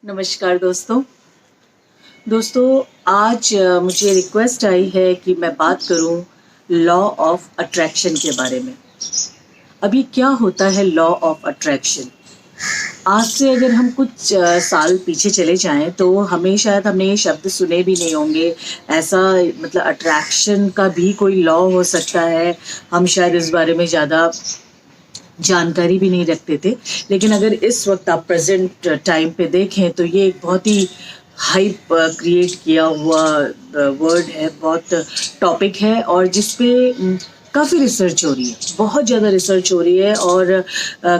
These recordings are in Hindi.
नमस्कार दोस्तों। आज मुझे रिक्वेस्ट आई है कि मैं बात करूं लॉ ऑफ अट्रैक्शन के बारे में। अभी क्या होता है लॉ ऑफ अट्रैक्शन? आज से अगर हम कुछ साल पीछे चले जाएं तो शायद हमने ये शब्द सुने भी नहीं होंगे। ऐसा मतलब अट्रैक्शन का भी कोई लॉ हो सकता है, हम शायद इस बारे में ज़्यादा जानकारी भी नहीं रखते थे। लेकिन अगर इस वक्त आप प्रेजेंट टाइम पे देखें तो ये एक बहुत ही हाइप क्रिएट किया हुआ वर्ड है, बहुत टॉपिक है और जिसपे काफ़ी रिसर्च हो रही है, बहुत ज़्यादा रिसर्च हो रही है। और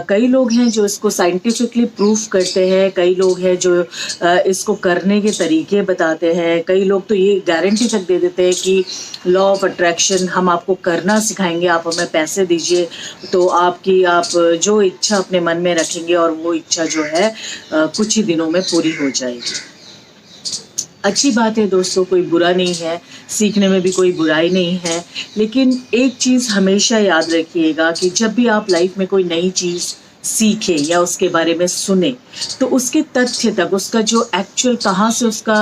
कई लोग हैं जो इसको साइंटिफिकली प्रूफ करते हैं, कई लोग हैं जो इसको करने के तरीके बताते हैं, कई लोग तो ये गारंटी तक दे देते हैं कि लॉ ऑफ अट्रैक्शन हम आपको करना सिखाएंगे, आप हमें पैसे दीजिए तो आप जो इच्छा अपने मन में रखेंगे और वो इच्छा जो है कुछ ही दिनों में पूरी हो जाएगी। अच्छी बात है दोस्तों, कोई बुरा नहीं है, सीखने में भी कोई बुराई नहीं है। लेकिन एक चीज़ हमेशा याद रखिएगा कि जब भी आप लाइफ में कोई नई चीज़ सीखें या उसके बारे में सुने तो उसके तथ्य तक, उसका जो एक्चुअल कहाँ से उसका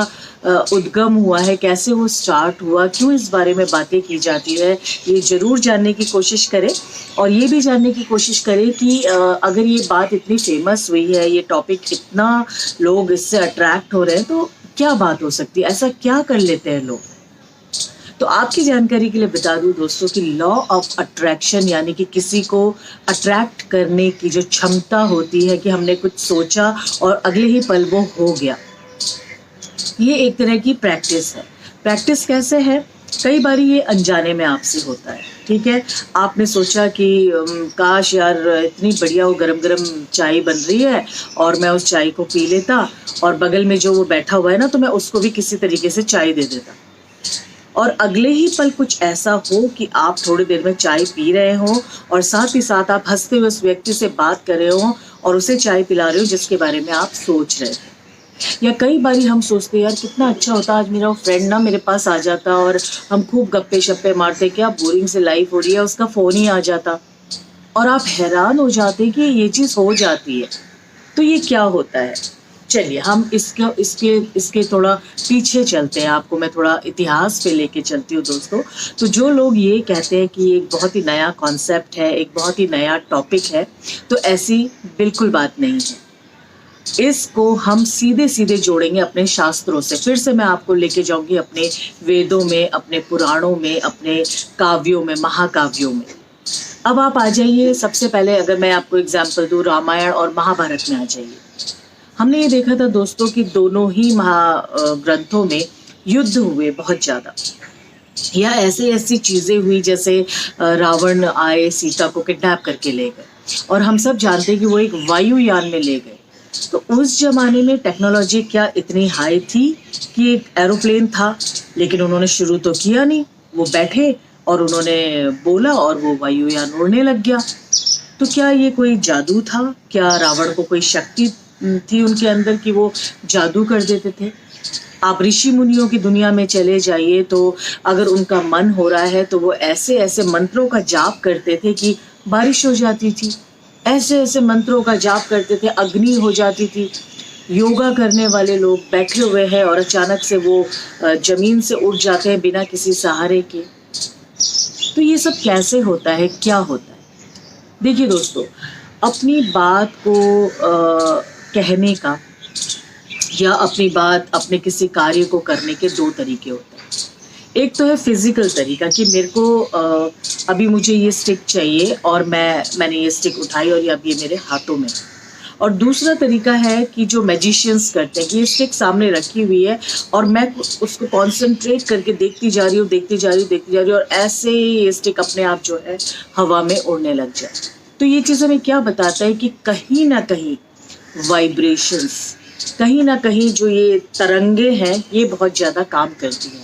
उद्गम हुआ है, कैसे वो स्टार्ट हुआ, क्यों इस बारे में बातें की जाती है, ये ज़रूर जानने की कोशिश करें। और ये भी जानने की कोशिश करें कि अगर ये बात इतनी फेमस हुई है, ये टॉपिक इतना लोग इससे अट्रैक्ट हो रहे हैं, तो क्या बात हो सकती है, ऐसा क्या कर लेते हैं लोग। तो आपकी जानकारी के लिए बता दूं दोस्तों कि लॉ ऑफ अट्रैक्शन यानी कि किसी को अट्रैक्ट करने की जो क्षमता होती है कि हमने कुछ सोचा और अगले ही पल वो हो गया, ये एक तरह की प्रैक्टिस है। प्रैक्टिस कैसे है? कई बार ये अनजाने में आपसे होता है, ठीक है। आपने सोचा कि काश यार इतनी बढ़िया वो गरम गरम चाय बन रही है और मैं उस चाय को पी लेता और बगल में जो वो बैठा हुआ है ना, तो मैं उसको भी किसी तरीके से चाय दे देता। और अगले ही पल कुछ ऐसा हो कि आप थोड़ी देर में चाय पी रहे हो और साथ ही साथ आप हंसते हुए उस व्यक्ति से बात कर रहे हो और उसे चाय पिला रहे हो जिसके बारे में आप सोच रहे थे। या कई बारी हम सोचते यार कितना अच्छा होता आज मेरा फ्रेंड ना मेरे पास आ जाता और हम खूब गप्पे शप्पे मारते, क्या बोरिंग से लाइफ हो रही है, उसका फ़ोन ही आ जाता और आप हैरान हो जाते कि ये चीज़ हो जाती है। तो ये क्या होता है? चलिए हम इसके थोड़ा पीछे चलते हैं, आपको मैं थोड़ा इतिहास पे लेके चलती हूँ दोस्तों। तो जो लोग ये कहते हैं कि ये एक बहुत ही नया कॉन्सेप्ट है, एक बहुत ही नया टॉपिक है, तो ऐसी बिल्कुल बात नहीं है। इसको हम सीधे सीधे जोड़ेंगे अपने शास्त्रों से। फिर से मैं आपको लेके जाऊंगी अपने वेदों में, अपने पुराणों में, अपने काव्यों में, महाकाव्यों में। अब आप आ जाइए, सबसे पहले अगर मैं आपको एग्जाम्पल दूँ, रामायण और महाभारत में आ जाइए। हमने ये देखा था दोस्तों कि दोनों ही महाग्रंथों में युद्ध हुए बहुत ज़्यादा, या ऐसी चीज़ें हुई जैसे रावण आए सीता को किडनैप करके ले गए और हम सब जानते हैं कि वो एक वायुयान में ले गए। तो उस जमाने में टेक्नोलॉजी क्या इतनी हाई थी कि एक एरोप्लेन था, लेकिन उन्होंने शुरू तो किया नहीं, वो बैठे और उन्होंने बोला और वो वायुयान उड़ने लग गया। तो क्या ये कोई जादू था? क्या रावण को कोई शक्ति थी उनके अंदर कि वो जादू कर देते थे? आप ऋषि मुनियों की दुनिया में चले जाइए तो अगर उनका मन हो रहा है तो वो ऐसे ऐसे मंत्रों का जाप करते थे कि बारिश हो जाती थी, ऐसे ऐसे मंत्रों का जाप करते थे, अग्नि हो जाती थी। योगा करने वाले लोग बैठे हुए हैं और अचानक से वो जमीन से उठ जाते हैं बिना किसी सहारे के। तो ये सब कैसे होता है, क्या होता है? देखिए दोस्तों, अपनी बात को कहने का या अपनी बात, अपने किसी कार्य को करने के दो तरीके होते हैं। एक तो है फिजिकल तरीका कि मेरे को अभी मुझे ये स्टिक चाहिए और मैंने ये स्टिक उठाई और ये अब ये मेरे हाथों में। और दूसरा तरीका है कि जो मैजिशियंस करते हैं कि ये स्टिक सामने रखी हुई है और मैं उसको कॉन्सेंट्रेट करके देखती जा रही हूँ और ऐसे ये स्टिक अपने आप जो है हवा में उड़ने लग जाए। तो ये चीज़ हमें क्या बताता है कि कहीं ना कहीं वाइब्रेशंस, कहीं ना कहीं जो ये तरंगे हैं ये बहुत ज़्यादा काम करती हैं।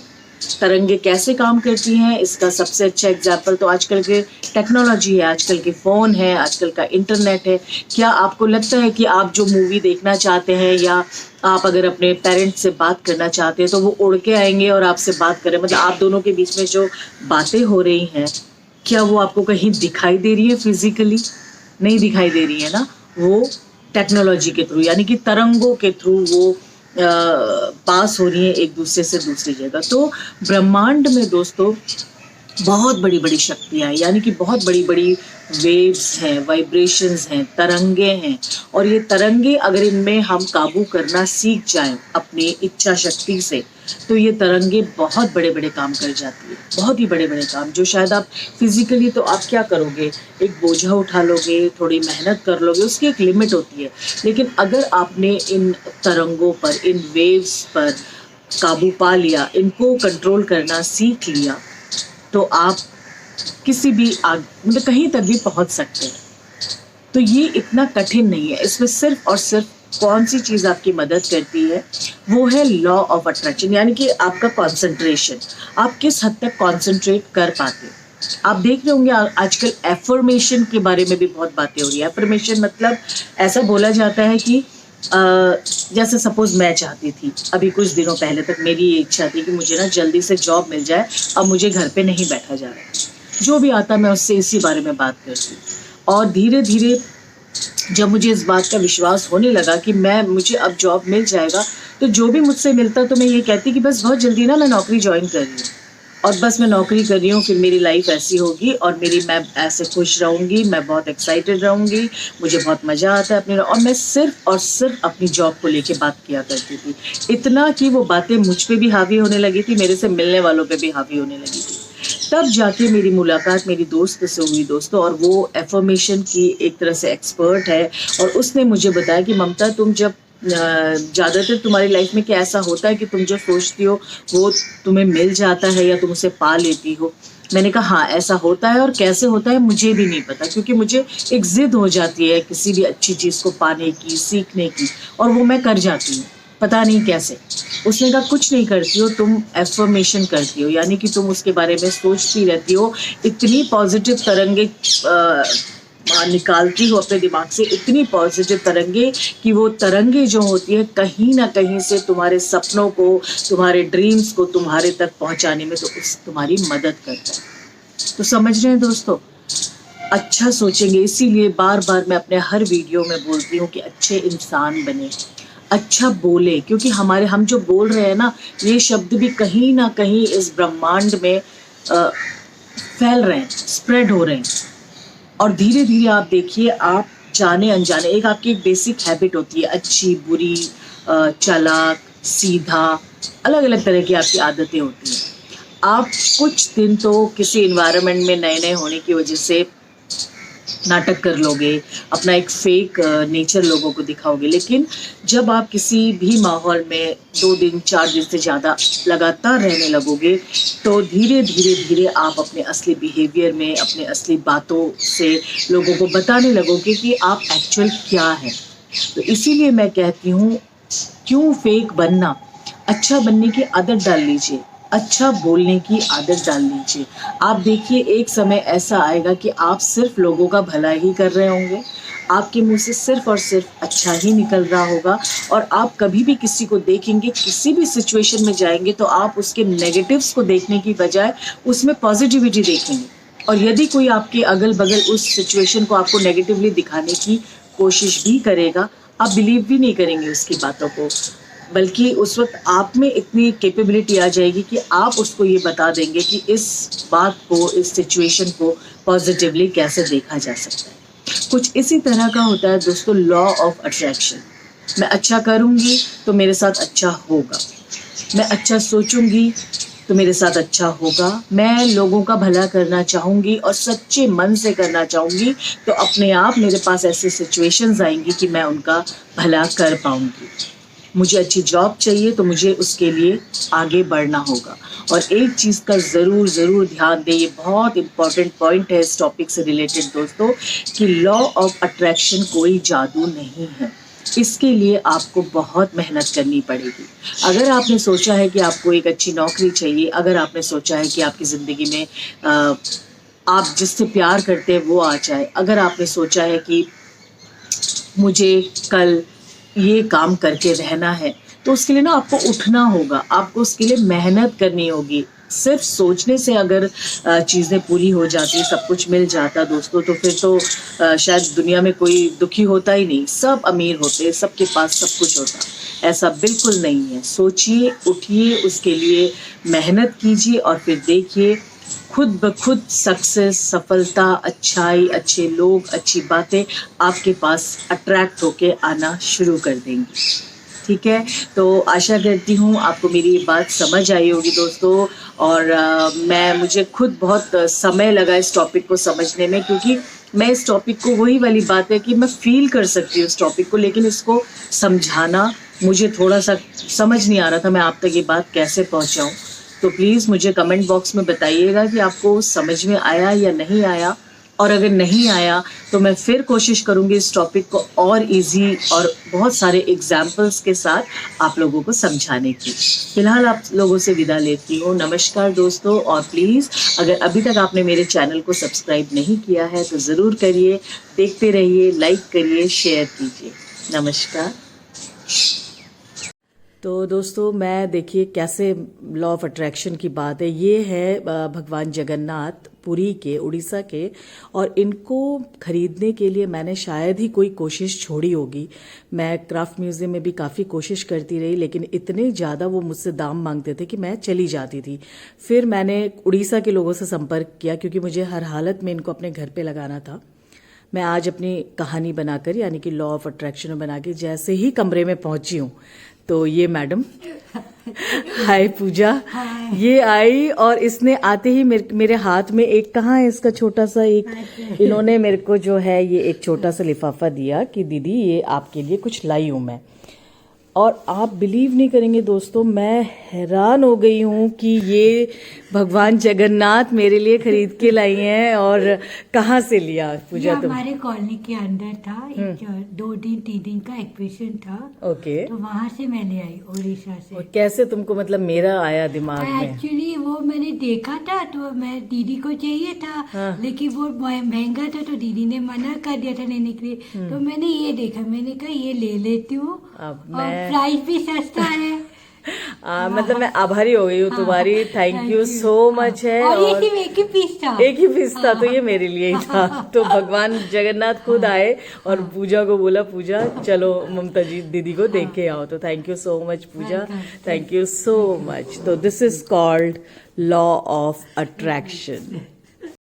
तरंगे कैसे काम करती हैं, इसका सबसे अच्छा एग्जाम्पल तो आजकल के टेक्नोलॉजी है, आजकल के फ़ोन है, आजकल का इंटरनेट है। क्या आपको लगता है कि आप जो मूवी देखना चाहते हैं या आप अगर अपने पेरेंट्स से बात करना चाहते हैं तो वो उड़ के आएंगे और आपसे बात करें? मतलब आप दोनों के बीच में जो बातें हो रही हैं, क्या वो आपको कहीं दिखाई दे रही है? फिजिकली नहीं दिखाई दे रही है ना, वो टेक्नोलॉजी के थ्रू, यानी कि तरंगों के थ्रू वो पास हो रही है एक दूसरे से दूसरी जगह। तो ब्रह्मांड में दोस्तों बहुत बड़ी बड़ी शक्तियाँ हैं, यानी कि बहुत बड़ी बड़ी वेव्स हैं, वाइब्रेशंस हैं, तरंगे हैं। और ये तरंगे अगर इनमें हम काबू करना सीख जाएं अपनी इच्छा शक्ति से, तो ये तरंगे बहुत बड़े बड़े काम कर जाती है, बहुत ही बड़े बड़े काम, जो शायद आप फिजिकली तो आप क्या करोगे, एक बोझा उठा लोगे, थोड़ी मेहनत कर लोगे, उसकी एक लिमिट होती है। लेकिन अगर आपने इन तरंगों पर, इन वेव्स पर काबू पा लिया, इनको कंट्रोल करना सीख लिया, तो आप किसी भी मतलब कहीं तक भी पहुंच सकते हैं। तो ये इतना कठिन नहीं है। इसमें सिर्फ और सिर्फ कौन सी चीज़ आपकी मदद करती है, वो है लॉ ऑफ अट्रैक्शन, यानी कि आपका कंसंट्रेशन। आप किस हद तक कंसंट्रेट कर पाते हो। आप देख रहे होंगे आजकल एफर्मेशन के बारे में भी बहुत बातें हो रही है। एफर्मेशन मतलब ऐसा बोला जाता है कि जैसे सपोज मैं चाहती थी, अभी कुछ दिनों पहले तक मेरी ये इच्छा थी कि मुझे ना जल्दी से जॉब मिल जाए, अब मुझे घर पे नहीं बैठा जा रहा है। जो भी आता मैं उससे इसी बारे में बात करती। और धीरे धीरे जब मुझे इस बात का विश्वास होने लगा कि मुझे अब जॉब मिल जाएगा, तो जो भी मुझसे मिलता तो मैं ये कहती कि बस बहुत जल्दी ना मैं नौकरी ज्वाइन कर रही हूँ, और बस मैं नौकरी कर रही हूँ, फिर मेरी लाइफ ऐसी होगी और मैं ऐसे खुश रहूँगी, मैं बहुत एक्साइटेड रहूँगी, मुझे बहुत मज़ा आता है अपने। और मैं सिर्फ और सिर्फ अपनी जॉब को लेके बात किया करती थी, इतना कि वो बातें मुझ पे भी हावी होने लगी थी, मेरे से मिलने वालों पे भी हावी होने लगी थी। तब जाके मेरी मुलाकात मेरी दोस्त से हुई दोस्तों, और वो एफर्मेशन की एक तरह से एक्सपर्ट है। और उसने मुझे बताया कि ममता, तुम जब ज़्यादातर तुम्हारी लाइफ में क्या ऐसा होता है कि तुम जो सोचती हो वो तुम्हें मिल जाता है या तुम उसे पा लेती हो। मैंने कहा हाँ, ऐसा होता है, और कैसे होता है मुझे भी नहीं पता, क्योंकि मुझे एक जिद हो जाती है किसी भी अच्छी चीज़ को पाने की, सीखने की, और वो मैं कर जाती हूँ, पता नहीं कैसे। उसने कहा कुछ नहीं करती हो तुम, एफर्मेशन करती हो, यानी कि तुम उसके बारे में सोचती रहती हो, इतनी पॉजिटिव तरंगे निकालती हो अपने दिमाग से, इतनी पॉजिटिव तरंगे कि वो तरंगे जो होती है कहीं ना कहीं से तुम्हारे सपनों को, तुम्हारे ड्रीम्स को तुम्हारे तक पहुंचाने में तो तुम्हारी मदद करता है। तो समझ रहे हैं दोस्तों, अच्छा सोचेंगे। इसीलिए बार बार मैं अपने हर वीडियो में बोलती हूँ कि अच्छे इंसान बने, अच्छा बोले, क्योंकि हम जो बोल रहे हैं ना, ये शब्द भी कहीं ना कहीं इस ब्रह्मांड में फैल रहे हैं, स्प्रेड हो रहे हैं। और धीरे धीरे आप देखिए, आप जाने अनजाने, एक आपकी एक बेसिक हैबिट होती है, अच्छी बुरी, चालाक सीधा, अलग अलग तरह की आपकी आदतें होती हैं। आप कुछ दिन तो किसी इन्वायरमेंट में नए नए होने की वजह से नाटक कर लोगे, अपना एक फेक नेचर लोगों को दिखाओगे, लेकिन जब आप किसी भी माहौल में 2 दिन 4 दिन से ज़्यादा लगातार रहने लगोगे, तो धीरे धीरे धीरे आप अपने असली बिहेवियर में, अपने असली बातों से लोगों को बताने लगोगे कि आप एक्चुअल क्या है। तो इसीलिए मैं कहती हूँ, क्यों फेक बनना, अच्छा बनने की आदत डाल लीजिए, अच्छा बोलने की आदत डाल लीजिए। आप देखिए, एक समय ऐसा आएगा कि आप सिर्फ लोगों का भला ही कर रहे होंगे, आपके मुंह से सिर्फ और सिर्फ अच्छा ही निकल रहा होगा, और आप कभी भी किसी को देखेंगे, किसी भी सिचुएशन में जाएंगे, तो आप उसके नेगेटिव्स को देखने की बजाय उसमें पॉजिटिविटी देखेंगे। और यदि कोई आपके अगल बगल उस सिचुएशन को आपको नेगेटिवली दिखाने की कोशिश भी करेगा, आप बिलीव भी नहीं करेंगे उसकी बातों को, बल्कि उस वक्त आप में इतनी कैपेबिलिटी आ जाएगी कि आप उसको ये बता देंगे कि इस बात को, इस सिचुएशन को पॉजिटिवली कैसे देखा जा सकता है। कुछ इसी तरह का होता है दोस्तों लॉ ऑफ अट्रैक्शन। मैं अच्छा करूँगी तो मेरे साथ अच्छा होगा, मैं अच्छा सोचूंगी तो मेरे साथ अच्छा होगा, मैं लोगों का भला करना चाहूँगी और सच्चे मन से करना चाहूँगी, तो अपने आप मेरे पास ऐसी सिचुएशंस आएंगी कि मैं उनका भला कर पाऊँगी। मुझे अच्छी जॉब चाहिए तो मुझे उसके लिए आगे बढ़ना होगा। और एक चीज़ का ज़रूर ध्यान दें, ये बहुत इंपॉर्टेंट पॉइंट है इस टॉपिक से रिलेटेड दोस्तों, कि लॉ ऑफ अट्रैक्शन कोई जादू नहीं है। इसके लिए आपको बहुत मेहनत करनी पड़ेगी। अगर आपने सोचा है कि आपको एक अच्छी नौकरी चाहिए, अगर आपने सोचा है कि आपकी ज़िंदगी में आप जिससे प्यार करते हैं वो आ जाए, अगर आपने सोचा है कि मुझे कल ये काम करके रहना है, तो उसके लिए ना आपको उठना होगा, आपको उसके लिए मेहनत करनी होगी, सिर्फ सोचने से अगर चीज़ें पूरी हो जाती, सब कुछ मिल जाता दोस्तों, तो फिर तो शायद दुनिया में कोई दुखी होता ही नहीं, सब अमीर होते, सबके पास सब कुछ होता। ऐसा बिल्कुल नहीं है। सोचिए, उठिए, उसके लिए मेहनत कीजिए और फिर देखिए खुद ब खुद सक्सेस, सफलता, अच्छाई, अच्छे लोग, अच्छी बातें आपके पास अट्रैक्ट होके आना शुरू कर देंगी। ठीक है, तो आशा करती हूँ आपको मेरी ये बात समझ आई होगी दोस्तों। और मुझे खुद बहुत समय लगा इस टॉपिक को समझने में, क्योंकि मैं इस टॉपिक को, वही वाली बात है कि मैं फील कर सकती हूँ इस टॉपिक को, लेकिन इसको समझाना मुझे थोड़ा सा समझ नहीं आ रहा था, मैं आप तक ये बात कैसे पहुँचाऊँ। तो प्लीज़ मुझे कमेंट बॉक्स में बताइएगा कि आपको समझ में आया या नहीं आया, और अगर नहीं आया तो मैं फिर कोशिश करूँगी इस टॉपिक को और इजी और बहुत सारे एग्जाम्पल्स के साथ आप लोगों को समझाने की। फिलहाल आप लोगों से विदा लेती हूँ। नमस्कार दोस्तों, और प्लीज़ अगर अभी तक आपने मेरे चैनल को सब्सक्राइब नहीं किया है तो ज़रूर करिए, देखते रहिए, लाइक करिए, शेयर कीजिए। नमस्कार। तो दोस्तों, मैं देखिए कैसे लॉ ऑफ अट्रैक्शन की बात है, ये है भगवान जगन्नाथ पुरी के, उड़ीसा के, और इनको खरीदने के लिए मैंने शायद ही कोई कोशिश छोड़ी होगी। मैं क्राफ्ट म्यूजियम में भी काफ़ी कोशिश करती रही, लेकिन इतने ज़्यादा वो मुझसे दाम मांगते थे कि मैं चली जाती थी। फिर मैंने उड़ीसा के लोगों से संपर्क किया, क्योंकि मुझे हर हालत में इनको अपने घर पे लगाना था। मैं आज अपनी कहानी बनाकर, यानी कि लॉ ऑफ अट्रैक्शन बना के जैसे ही कमरे में पहुंची हूँ, तो ये मैडम हाय पूजा, ये आई और इसने आते ही मेरे हाथ में एक, कहाँ है इसका छोटा सा एक, इन्होंने मेरे को जो है ये एक छोटा सा लिफाफा दिया कि दीदी ये आपके लिए कुछ लाई हूँ मैं। और आप बिलीव नहीं करेंगे दोस्तों, मैं हैरान हो गई हूँ कि ये भगवान जगन्नाथ मेरे लिए खरीद के लाई हैं। और कहाँ से लिया पूजा तुम? हमारे कॉलोनी के अंदर था, एक 2-3 दिन का एक्विजिशन था। ओके, तो वहाँ से मैंने आई, उड़ीसा से। और कैसे तुमको मतलब मेरा आया दिमाग में? एक्चुअली वो मैंने देखा था, तो मैं दीदी को चाहिए था। हाँ। लेकिन वो महंगा था, तो दीदी ने मना कर दिया था लेने के लिए। तो मैंने ये देखा, मैंने कहा ये ले लेती हूँ, और प्राइस भी सस्ता है। मतलब मैं आभारी हो गई हूँ तुम्हारी, थैंक यू सो मच है। और ये सिर्फ एक ही पीस था, एक ही पीस था, तो ये मेरे लिए ही था। तो भगवान जगन्नाथ खुद आए और पूजा को बोला, पूजा चलो ममता जी दीदी को देख के आओ। तो thank you so much Pooja, thank you so much. तो this is called law of attraction.